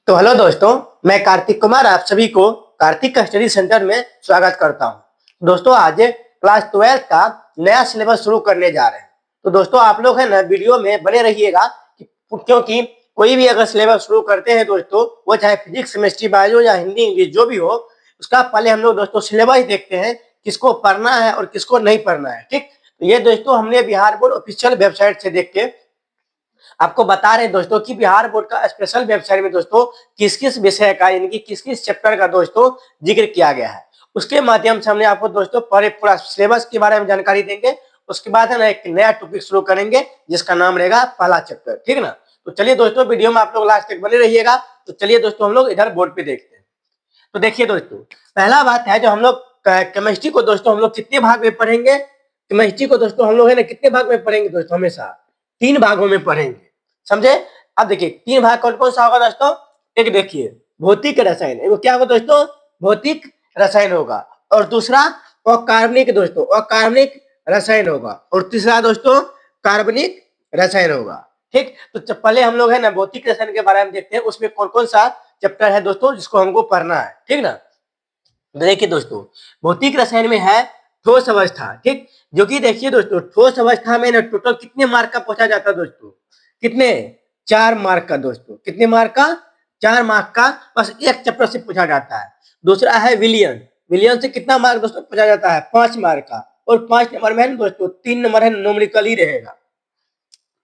तो हेलो दोस्तों, मैं कार्तिक कुमार आप सभी को कार्तिक का स्टडी सेंटर में स्वागत करता हूं। दोस्तों आज क्लास 12 का नया सिलेबस शुरू करने जा रहे हैं। तो दोस्तों आप लोग है ना वीडियो में बने रहिएगा क्योंकि कोई भी अगर सिलेबस शुरू करते हैं दोस्तों, वो चाहे फिजिक्स केमिस्ट्री बायो या हिंदी इंग्लिश जो भी हो, उसका पहले हम लोग दोस्तों सिलेबस देखते हैं किसको पढ़ना है और किसको नहीं पढ़ना है। ठीक, तो ये दोस्तों हमने बिहार बोर्ड ऑफिशियल वेबसाइट से देख के आपको बता रहे हैं दोस्तों कि बिहार बोर्ड का स्पेशल वेबसाइट में दोस्तों किस किस विषय का यानी कि किस किस चैप्टर का दोस्तों जिक्र किया गया है। उसके माध्यम से हमने आपको दोस्तों पूरा सिलेबस के बारे में जानकारी देंगे। उसके बाद है ना एक नया टॉपिक शुरू करेंगे जिसका नाम रहेगा पहला चैप्टर। ठीक ना, तो चलिए दोस्तों वीडियो में आप लोग लास्ट तक बने रहिएगा। तो चलिए दोस्तों हम लोग इधर बोर्ड पे देखते हैं। तो देखिए दोस्तों, पहला बात है जो हम लोग केमिस्ट्री को दोस्तों हम लोग कितने भाग में पढ़ेंगे। केमिस्ट्री को दोस्तों हम लोग है ना कितने भाग में पढ़ेंगे दोस्तों, हमेशा 3 भागों में पढ़ेंगे। समझे? अब देखिए 3 भाग कौन कौन सा होगा दोस्तों। एक देखिए भौतिक रसायन, एगो क्या होगा दोस्तों, भौतिक रसायन होगा। और दूसरा अकार्बनिक दोस्तों, अकार्बनिक रसायन होगा। और तीसरा दोस्तों कार्बनिक रसायन होगा। ठीक, तो पहले हम लोग है ना भौतिक रसायन के बारे में देखते हैं, उसमें कौन कौन सा चैप्टर है दोस्तों जिसको हमको पढ़ना है। ठीक ना, देखिए दोस्तों भौतिक रसायन में है ठोस अवस्था। ठीक, जो कि देखिए दोस्तों ठोस अवस्था में ना टोटल कितने मार्क का पूछा जाता है दोस्तों, कितने 4 मार्क का दोस्तों, कितने मार्क का 4 मार्क का बस एक चैप्टर से पूछा जाता है। दूसरा है विलियन, विलियन से कितना मार्क दोस्तों पूछा जाता है 5 मार्क का। और 5 नंबर में है दोस्तों 3 नंबर है न्यूमेरिकल ही रहेगा।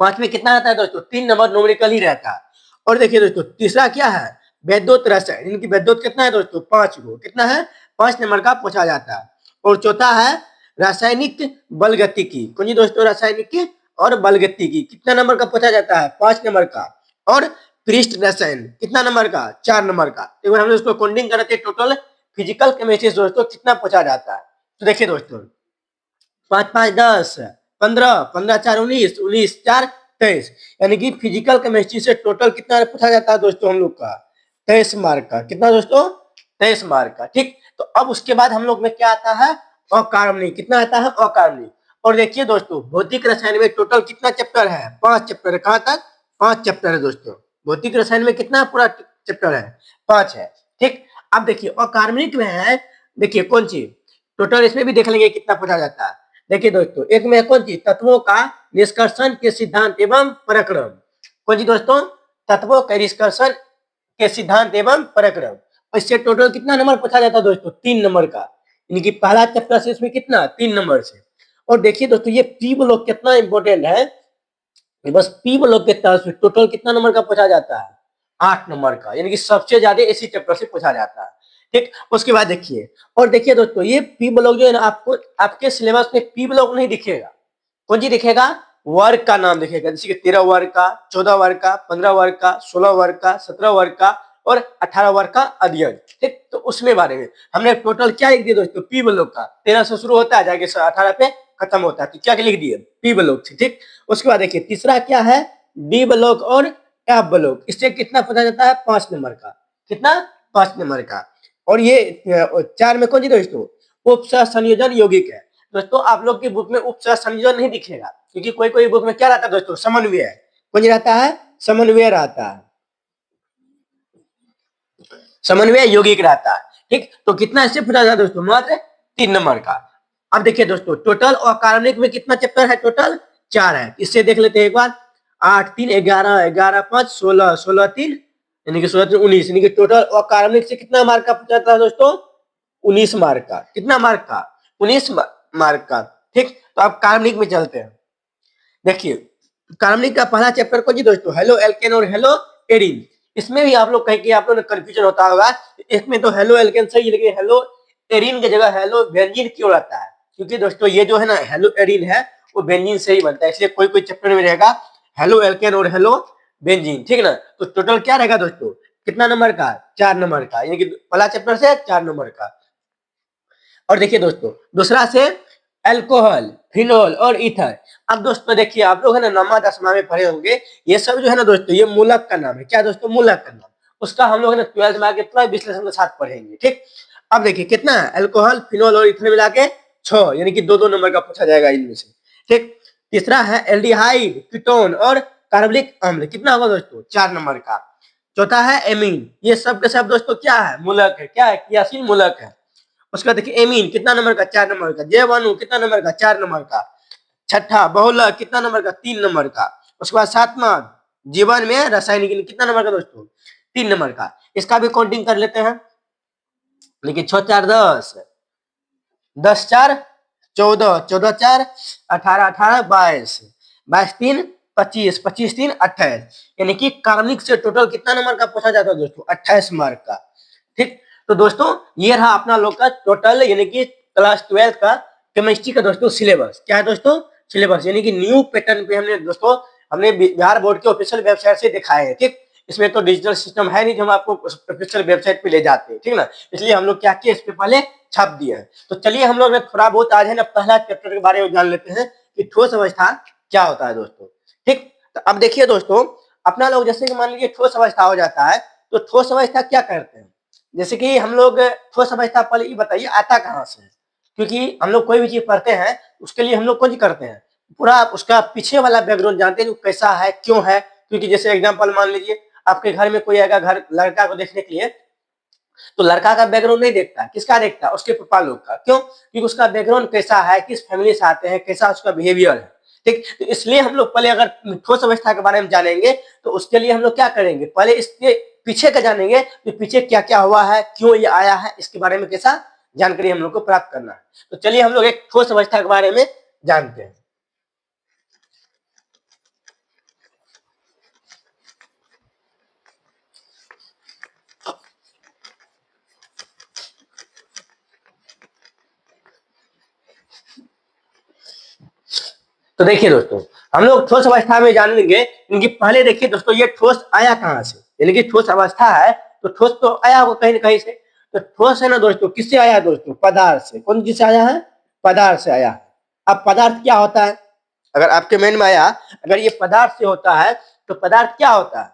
5 में कितना आता है दोस्तों 3 नंबर न्यूमेरिकल ही रहता है। और देखिए दोस्तों तीसरा क्या है वैद्युत रसायन, इनकी वैद्युत कितना है दोस्तों 5 गो, कितना है 5 नंबर का पूछा जाता है। और चौथा है रासायनिक बलगतिकी, कौन जी दोस्तों रासायनिक और बलगतिकी कितना नंबर का पूछा जाता है 5 नंबर का। और पृष्ठ रसायन कितना नंबर का 4 नंबर का। एक बार हम लोग इसको काउंटिंग करते टोटल फिजिकल केमिस्ट्री दोस्तों कितना पूछा जाता है। तो देखिए दोस्तों 5 5 10 15 15 4 19 19 4 23, यानी कि फिजिकल केमिस्ट्री से टोटल कितना पूछा जाता है दोस्तों हम लोग का 23 मार्क का। कितना दोस्तों 23 मार्क का। ठीक, तो अब उसके बाद हम लोग में क्या आता है अकार्बनिक, कितना आता है अकार्बनिक। और देखिए दोस्तों भौतिक रसायन में टोटल कितना चैप्टर है 5 चैप्टर है। कहां तक 5 चैप्टर है दोस्तों। भौतिक रसायन में कितना पूरा चैप्टर है 5 है। ठीक, अब देखिए अकार्बनिक में है, देखिए कौन सी टोटल इसमें भी देख लेंगे कितना पूछा जाता है। देखिए दोस्तों एक में कौन सी तत्वों का निष्कर्षण के सिद्धांत एवं प्रक्रम, कौन सी दोस्तों तत्वों के निष्कर्षण के सिद्धांत एवं प्रक्रम। इससे टोटल कितना नंबर पूछा जाता है दोस्तों 3 नंबर का, यानी कि पहला चैप्टर से इसमें कितना 3 नंबर से। और देखिए दोस्तों ये पी ब्लॉक कितना इंपॉर्टेंट है, बस पी ब्लॉक के तरफ से टोटल कितना नंबर का पूछा जाता है 8 नंबर का, यानी कि सबसे ज्यादा इसी चैप्टर से पूछा जाता है। ठीक, उसके बाद देखिए और देखिए दोस्तों ये पी ब्लॉक जो है ना आपको आपके सिलेबस में पी ब्लॉक नहीं दिखेगा, कौन जी दिखेगा वर्ग का नाम दिखेगा, जैसे कि 13 वर्ग का 14 वर्ग का 15 वर्ग का 16 वर्ग का 17 वर्ग का और 18 वर्ग का अध्ययन। ठीक, तो उसमें बारे में हमने टोटल क्या लिख दिया दोस्तों पी ब्लॉक का 13 से शुरू होता है जाके 18 पे खत्म होता है, तो क्या लिख दिए पी ब्लॉक से। ठीक, उसके बाद देखिए तीसरा क्या है डी ब्लॉक और एफ ब्लॉक, इससे कितना पूछा जाता है 5 नंबर का, कितना 5 नंबर का। और ये 4 में कौन जी दोस्तों उपसह संयोजन यौगिक है। दोस्तों आप लोग की बुक में उपसह संयोजन नहीं दिखेगा क्योंकि कोई कोई बुक में क्या रहता है दोस्तों समन्वय, कौन जी रहता है समन्वय रहता है, समन्वय यौगिक रहता है। ठीक, तो कितना इससे पूछा जाता है दोस्तों मात्र 3 नंबर का। अब देखिए दोस्तों टोटल अकार्बनिक में कितना चैप्टर है टोटल 4 है, इससे देख लेते हैं एक बार 8 3 11 11 5 16 16 3 यानी कि 16 3 19, यानी कि टोटल अकार्बनिक से कितना मार्क का पूछा जाता है दोस्तों 19 मार्क का। कितना मार्क का 19 मार्क का। ठीक, तो अब कार्बनिक में चलते हैं। देखिए कार्बनिक का पहला चैप्टर को जी दोस्तों हेलो एल्केन और हेलो एरिन, इसमें भी आप लोग कहें कि आप लोग कंफ्यूजन होता होगा, इसमें तो हेलो एल्केन सही लेकिन हेलो एरिन की जगह हेलो बेंजीन क्यों रहता है, क्योंकि दोस्तों ये जो है ना हेलो एरिन है वो बेंजीन से ही बनता है, इसलिए कोई कोई चैप्टर में रहेगा हेलो एल्केन और हेलो बेंजीन। ठीक ना, तो टोटल क्या रहेगा दोस्तों कितना नंबर का 4 नंबर का, यानी कि पहला चैप्टर से 4 नंबर का। और देखिए दोस्तों दूसरा से अल्कोहल फिनोल और ईथर। अब दोस्तों देखिए आप लोग है ना नमा 10वीं में पढ़े होंगे, ये सब जो है ना दोस्तों ये मूलक का नाम है। क्या दोस्तों मूलक का नाम, उसका हम लोग है ना 12th में आके इतना विश्लेषण के साथ पढ़ेंगे। ठीक, अब देखिए कितना है अल्कोहल फिनोल और ईथर मिला के 6, यानी कि 2 2 नंबर का पूछा जाएगा इनमें से। ठीक, तीसरा है एल्डिहाइड कीटोन और कार्बोनिक अम्ल, कितना होगा दोस्तों 4 नंबर का। चौथा है एमीन। ये सब के सब दोस्तों क्या है, मूलक है। क्या है, क्रियाशील मूलक है। उसका देखिए एमीन कितना नंबर का, 4 नंबर का। जीवाणु कितना नंबर का, 4 नंबर का। छठा बहुलक कितना नंबर का, 3 नंबर का। उसके बाद सातवां जीवन में रासायनिक कितना नंबर का दोस्तों, 3 नंबर का। इसका भी काउंटिंग कर लेते हैं। देखिए 6 4 10, 10 4 14, 14 4 18, 18 22, 22 3 25, 25 3 28, यानी कि कार्बनिक से टोटल कितना नंबर का पूछा जाता है दोस्तों, 28 मार्क का। ठीक, तो दोस्तों ये रहा अपना लोग का टोटल यानी कि क्लास 12 का केमिस्ट्री का दोस्तों सिलेबस। क्या है दोस्तों, सिलेबस, यानी कि न्यू पैटर्न पे हमने दोस्तों हमने बिहार बोर्ड के ऑफिशियल वेबसाइट से दिखाए हैं। ठीक, इसमें तो डिजिटल सिस्टम है नहीं जो हम आपको ऑफिशियल वेबसाइट पे ले जाते हैं, ठीक ना। इसलिए हम लोग क्या किए, इस पे पहले छाप दिए हैं। तो चलिए हम लोग थोड़ा बहुत आज है ना पहला चैप्टर के बारे में जान लेते हैं कि ठोस अवस्था क्या होता है दोस्तों। ठीक, तो अब देखिए दोस्तों, अपना लोग जैसे कि मान लीजिए ठोस अवस्था हो जाता है, तो ठोस अवस्था क्या करते हैं। जैसे कि हम लोग ठोस अवस्था पहले ये बताइए आता कहाँ से है, क्योंकि हम लोग कोई भी चीज पढ़ते हैं उसके लिए हम लोग कुछ करते हैं, पूरा उसका पीछे वाला बैकग्राउंड जानते हैं, कैसा है क्यों है। क्योंकि जैसे एग्जाम्पल मान लीजिए आपके घर में कोई आएगा घर लड़का को देखने के लिए, तो लड़का का बैकग्राउंड नहीं देखता, किसका देखता, उसके पापा लोग का। क्यों, क्योंकि उसका बैकग्राउंड कैसा है, किस फैमिली से आते हैं, कैसा उसका बिहेवियर है। ठीक, तो इसलिए हम लोग पहले अगर ठोस अवस्था के बारे में जानेंगे तो उसके लिए हम लोग क्या करेंगे, पहले इसके पीछे का जानेंगे कि पीछे क्या क्या हुआ है, क्यों ये आया है, इसके बारे में कैसा जानकारी हम लोग को प्राप्त करना है। तो चलिए हम लोग एक ठोस अवस्था के बारे में जानते हैं। तो देखिए दोस्तों, हम लोग ठोस अवस्था में जानेंगे क्योंकि पहले देखिए दोस्तों ये ठोस आया कहाँ से, यानी कि ठोस अवस्था है तो ठोस तो आया होगा कहीं ना कहीं से। तो ठोस है ना दोस्तों, किससे आया दोस्तों, पदार्थ से। कौन चीज से आया है, पदार्थ से आया है। अब पदार्थ क्या होता है, अगर आपके मन में आया अगर ये पदार्थ से होता है तो पदार्थ क्या होता है,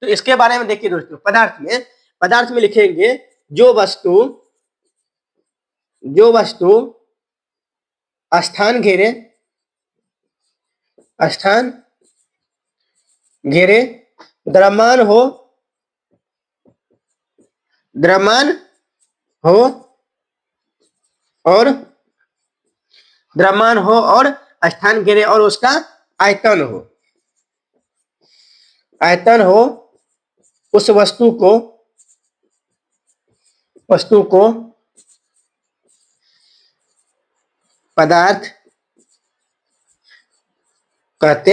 तो इसके बारे में देखिए दोस्तों। पदार्थ में लिखेंगे जो वस्तु, जो वस्तु स्थान घेरे, स्थान घेरे, द्रव्यमान हो, द्रव्यमान हो और द्रव्यमान हो और स्थान घेरे और उसका आयतन हो, आयतन हो, उस वस्तु को, वस्तु को पदार्थ कहते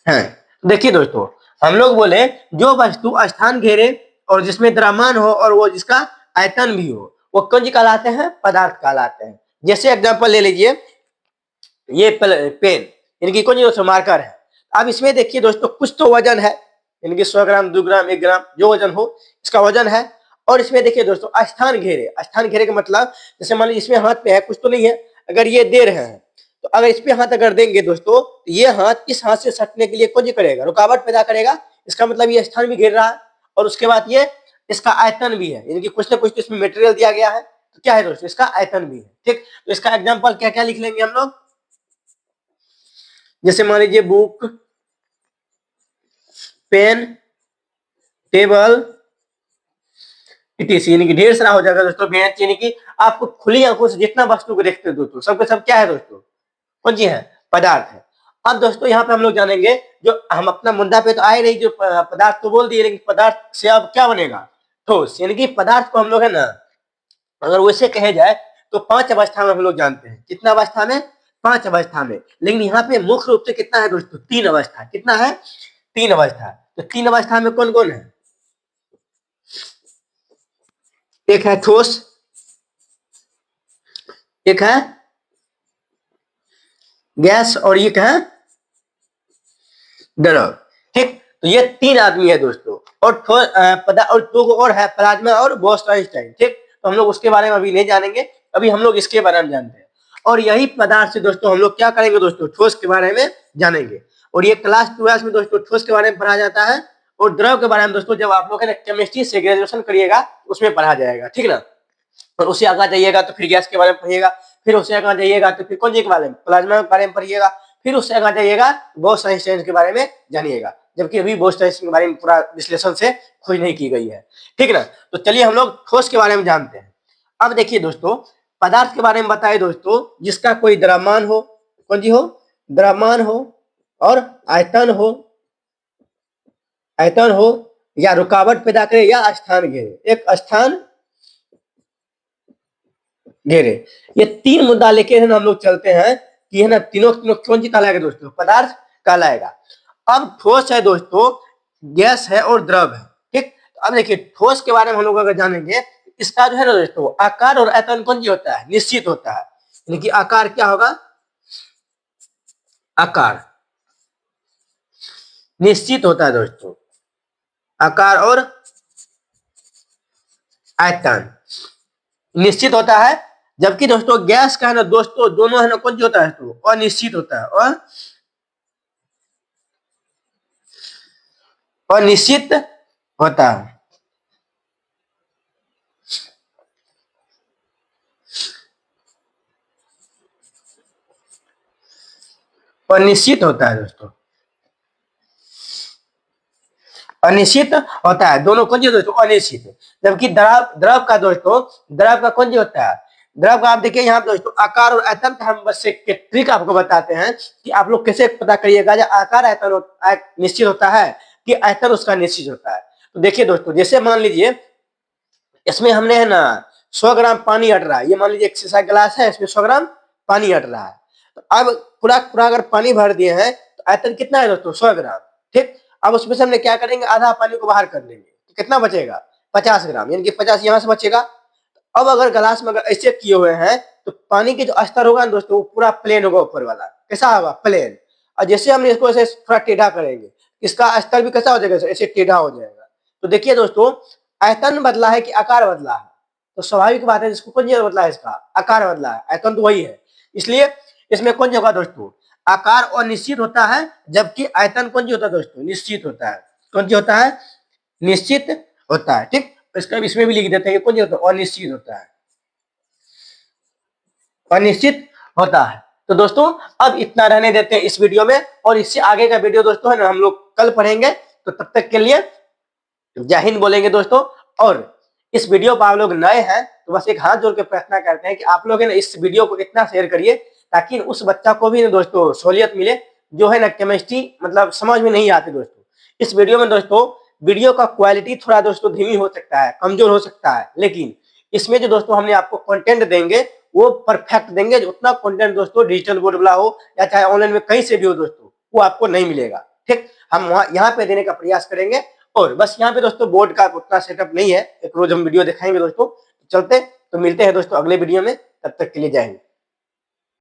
हैं। देखिए दोस्तों, हम लोग बोले जो वस्तु स्थान घेरे और जिसमें द्रव्यमान हो और वो जिसका आयतन भी हो, वो कौन कहलाते हैं, पदार्थ कहलाते हैं। जैसे एग्जांपल ले लीजिए, ये पेन यानी कि कौन दोस्तों, मार्कर है। अब इसमें देखिए दोस्तों कुछ तो वजन है, यानी कि 100 ग्राम 2 ग्राम 1 ग्राम जो वजन हो इसका वजन है। और इसमें देखिए दोस्तों स्थान घेरे, स्थान घेरे का मतलब जैसे मान लीजिए इसमें हाथ पे है कुछ तो नहीं है, अगर ये दे रहे हैं तो अगर इस पे हाथ अगर देंगे दोस्तों तो ये हाथ इस हाथ से सटने के लिए कुछ करेगा, रुकावट पैदा करेगा। इसका मतलब ये स्थान भी घेर रहा है और उसके बाद ये इसका आयतन भी है, यानी कि कुछ ना कुछ तो इसमें मटेरियल दिया गया है, तो क्या है दोस्तों, इसका आयतन भी है। ठीक, तो इसका एग्जाम्पल क्या क्या लिख लेंगे हम लोग, जैसे मान लीजिए बुक, पेन, टेबल, यानी कि ढेर सारा हो जाएगा दोस्तों। बेंच यानी कि आपको खुली आंखों से जितना वस्तु को देखते हो दोस्तों सबके सब क्या है दोस्तों, कौन सी है, पदार्थ है। अब दोस्तों यहाँ पे हम लोग जानेंगे, जो हम अपना मुद्दा पे तो आए नहीं, जो पदार्थ तो बोल दिए लेकिन पदार्थ से अब क्या बनेगा, ठोस। यानी कि पदार्थ को हम लोग है ना अगर वैसे कहे जाए तो 5 अवस्था में हम लोग जानते हैं। कितना अवस्था में, 5 अवस्था में। लेकिन यहाँ पे मुख्य रूप से कितना है दोस्तों, 3 अवस्था। कितना है, 3 अवस्था। तो 3 अवस्था में कौन कौन है, एक है ठोस, एक है गैस और एक है द्रव। ठीक, तो ये 3 आदमी है दोस्तों। और और 2 और है, प्लाज्मा और बोस-आइंस्टाइन। ठीक, तो हम लोग उसके बारे में अभी नहीं जानेंगे, अभी हम लोग इसके बारे में जानते हैं। और यही पदार्थ से दोस्तों हम लोग क्या करेंगे दोस्तों, ठोस के बारे में जानेंगे। और ये क्लास 12 में दोस्तों ठोस के बारे में पढ़ा जाता है। और द्रव के बारे में दोस्तों जब आप लोग केमिस्ट्री से ग्रेजुएशन करिएगा उसमें पढ़ा जाएगा, ठीक ना। और उससे आगे जाइएगा तो फिर गैस के बारे में पढ़िएगा, फिर उससे आगे जाइएगा तो फिर कौन के बारे में, प्लाज्मा के बारे में पढ़िएगा, फिर उससे आगे जाइएगा बोस-आइंस्टाइन के बारे में जानिएगा, जबकि अभी बोस-आइंस्टाइन के बारे में पूरा विश्लेषण से खोज नहीं की गई है, ठीक है ना। तो चलिए हम लोग ठोस के बारे में जानते हैं। अब देखिए दोस्तों, पदार्थ के बारे में बताइए दोस्तों, जिसका कोई द्रव्यमान हो, कौन जी हो, द्रव्यमान हो और आयतन हो या रुकावट पैदा करे या स्थान घेरे, एक स्थान घेरे। ये तीन मुद्दा लेके है ना हम लोग चलते हैं कि है ना तीनों कौन सी कहलाएगा दोस्तों, पदार्थ कहलाएगा। अब ठोस है दोस्तों, गैस है और द्रव है, ठीक। अब देखिए ठोस के बारे में हम लोग अगर जानेंगे, इसका जो है ना दोस्तों आकार और आयतन कौन सी होता है, निश्चित होता है। यानी कि आकार क्या होगा, आकार निश्चित होता है दोस्तों, आकार और आयतन निश्चित होता है। जबकि दोस्तों गैस का है ना दोस्तों, दोनों है ना कौन सी होता है दोस्तों, अनिश्चित होता है, और अनिश्चित होता है। अनिश्चित होता है दोस्तों, अनिश्चित होता है, दोनों कौन सी दोस्तों, अनिश्चित। जबकि द्रव का दोस्तों, द्रव का कौन सी होता है, द्रव का आप देखिए यहाँ पे दोस्तों आकार और आयतन का हम बस एक ट्रिक आपको बताते हैं कि आप लोग कैसे पता करिएगा जब आकार आयतन निश्चित होता है कि आयतन उसका निश्चित होता है। तो देखिए दोस्तों, जैसे मान लीजिए इसमें हमने है ना 100 ग्राम पानी हट रहा है, ये मान लीजिए एक शीशा गिलास है, इसमें 100 ग्राम पानी हट रहा है। तो अब पूरा पूरा अगर पानी भर दिए हैं तो आयतन कितना है दोस्तों, 100 ग्राम, ठीक। अब उसमें से हमने क्या करेंगे, आधा पानी को बाहर कर देंगे, तो कितना बचेगा, 50 ग्राम, यानी कि 50 यहाँ से बचेगा। अब अगर गिलास में अगर ऐसे किए हुए हैं तो पानी के जो स्तर होगा ना दोस्तों, वो पूरा प्लेन होगा, ऊपर वाला कैसा होगा, प्लेन। और जैसे हम इसको ऐसे थोड़ा टेढ़ा करेंगे, इसका स्तर भी कैसा हो जाएगा, ऐसे टेढ़ा हो जाएगा। तो देखिए दोस्तों, आयतन बदला है कि आकार बदला है, तो स्वाभाविक बात है जिसको कौन सा बदला है, इसका आकार बदला है, आयतन तो वही है। इसलिए इसमें कौन सा होगा दोस्तों, आकार अनिश्चित होता है, जबकि आयतन कौन सा होता है दोस्तों, निश्चित होता है। कौन सा होता है, निश्चित होता है, ठीक। इसका इसमें भी लिख देते हैं कि कौन सा होता है, अनिश्चित होता है, अनिश्चित होता है। तो दोस्तों अब इतना रहने देते हैं इस वीडियो में, और इससे आगे का वीडियो दोस्तों है ना हम लोग कल पढ़ेंगे। तो तब तक के लिए जय हिंद बोलेंगे दोस्तों। और इस वीडियो पर आप लोग नए हैं तो बस एक हाथ जोड़ के प्रार्थना करते हैं कि आप लोग है ना इस वीडियो को इतना शेयर करिए ताकि उस बच्चा को भी दोस्तों सहूलियत मिले जो है ना केमिस्ट्री मतलब समझ में नहीं आती दोस्तों। इस वीडियो में दोस्तों वीडियो का क्वालिटी थोड़ा दोस्तों धीमी हो सकता है, कमजोर हो सकता है, लेकिन इसमें जो दोस्तों हमने आपको कंटेंट देंगे वो परफेक्ट देंगे। उतना कंटेंट दोस्तों डिजिटल बोर्ड वाला हो या चाहे ऑनलाइन में कहीं से भी हो दोस्तों, वो आपको नहीं मिलेगा, ठीक। हम वहां यहाँ पे देने का प्रयास करेंगे। और बस यहाँ पे दोस्तों बोर्ड का उतना सेटअप नहीं है, एक रोज हम वीडियो दिखाएंगे दोस्तों। चलते तो मिलते हैं दोस्तों अगले वीडियो में, तब तक के लिए जय हिंद।